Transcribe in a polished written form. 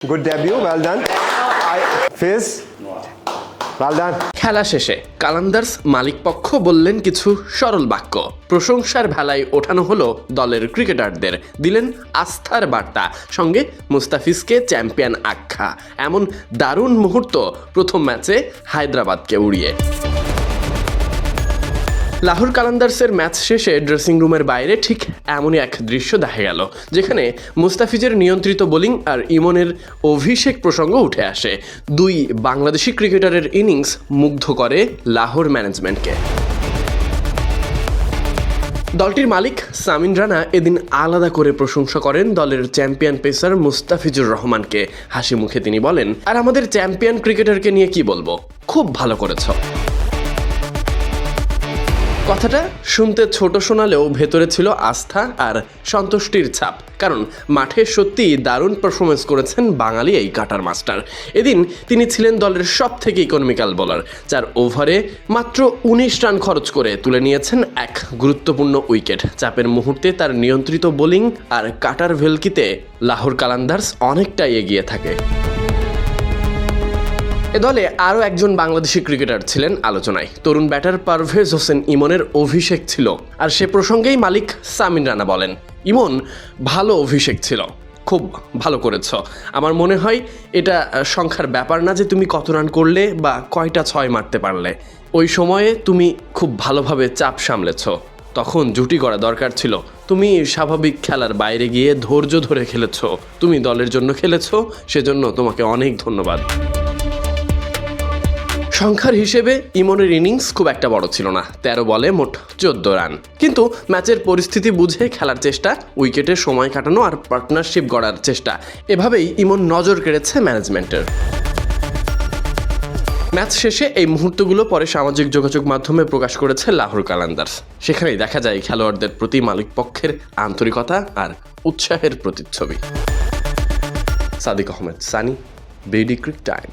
Good debut, well done. Fizz, well done. খেলা শেষে কালান্দার্স মালিকপক্ষ বললেন কিছু সরল বাক্য। প্রশংসার ভেলায় ওঠানো হলো দলের ক্রিকেটারদের, দিলেন আস্থার বার্তা, সঙ্গে মুস্তাফিজকে চ্যাম্পিয়ন আখ্যা। এমন দারুণ মুহূর্ত প্রথম ম্যাচে হায়দ্রাবাদকে উড়িয়ে। লাহোর কালান্দার্সের ম্যাচ শেষে ড্রেসিং রুমের বাইরে ঠিক এমনই এক দৃশ্য দেখা গেল, যেখানে মুস্তাফিজের নিয়ন্ত্রিত বোলিং আর ইমনের অভিষেক প্রসঙ্গ উঠে আসে। দুই বাংলাদেশি ক্রিকেটারের ইনিংস মুগ্ধ করে লাহোর ম্যানেজমেন্টকে। দলটির মালিক সামিন রানা এদিন আলাদা করে প্রশংসা করেন দলের চ্যাম্পিয়ন পেসার মুস্তাফিজুর রহমানকে। হাসি মুখে তিনি বলেন, আর আমাদের চ্যাম্পিয়ন ক্রিকেটারকে নিয়ে কি বলবো, খুব ভালো করেছ। কথাটা শুনতে ছোট শোনালেও ভেতরে ছিল আস্থা আর সন্তুষ্টির ছাপ, কারণ মাঠে সত্যি দারুণ পারফরমেন্স করেছেন বাঙালি এই কাটার মাস্টার। এদিন তিনি ছিলেন দলের সব থেকে ইকোনমিক্যাল বোলার, যার ওভারে মাত্র 19 রান খরচ করে তুলে নিয়েছেন এক গুরুত্বপূর্ণ উইকেট। চাপের মুহূর্তে তার নিয়ন্ত্রিত বোলিং আর কাটার ভেলকিতে লাহোর কালান্দার্স অনেকটাই এগিয়ে থাকে। এ দলে আরও একজন বাংলাদেশি ক্রিকেটার ছিলেন আলোচনায়। তরুণ ব্যাটার পারভেজ হোসেন ইমনের অভিষেক ছিল, আর সে প্রসঙ্গেই মালিক সামিন রানা বলেন, ইমন ভালো অভিষেক ছিল, খুব ভালো করেছ। আমার মনে হয় এটা সংখ্যার ব্যাপার না যে তুমি কত রান করলে বা কয়টা ছয় মারতে পারলে। ওই সময়ে তুমি খুব ভালোভাবে চাপ সামলেছ, তখন জুটি করা দরকার ছিল। তুমি স্বাভাবিক খেলার বাইরে গিয়ে ধৈর্য ধরে খেলেছ, তুমি দলের জন্য খেলেছ, সেজন্য তোমাকে অনেক ধন্যবাদ। সংখ্যার হিসেবে ইমনের ইনিংস খুব একটা বড় ছিল না, 13 বলে মোট 14 রান। কিন্তু ম্যাচের পরিস্থিতি বুঝে খেলার চেষ্টা, উইকেটে সময় কাটানো আর পার্টনারশিপ গড়ার চেষ্টা, এভাবেই ইমন নজর কেড়েছে ম্যানেজমেন্টের। ম্যাচ শেষে এই মুহূর্তগুলো পরে সামাজিক যোগাযোগ মাধ্যমে প্রকাশ করেছে লাহোর কালান্দার্স। সেখানেই দেখা যায় খেলোয়াড়দের প্রতি মালিক পক্ষের আন্তরিকতা আর উৎসাহের প্রতিচ্ছবি। Sadiq Ahmed Sani, BD cric time.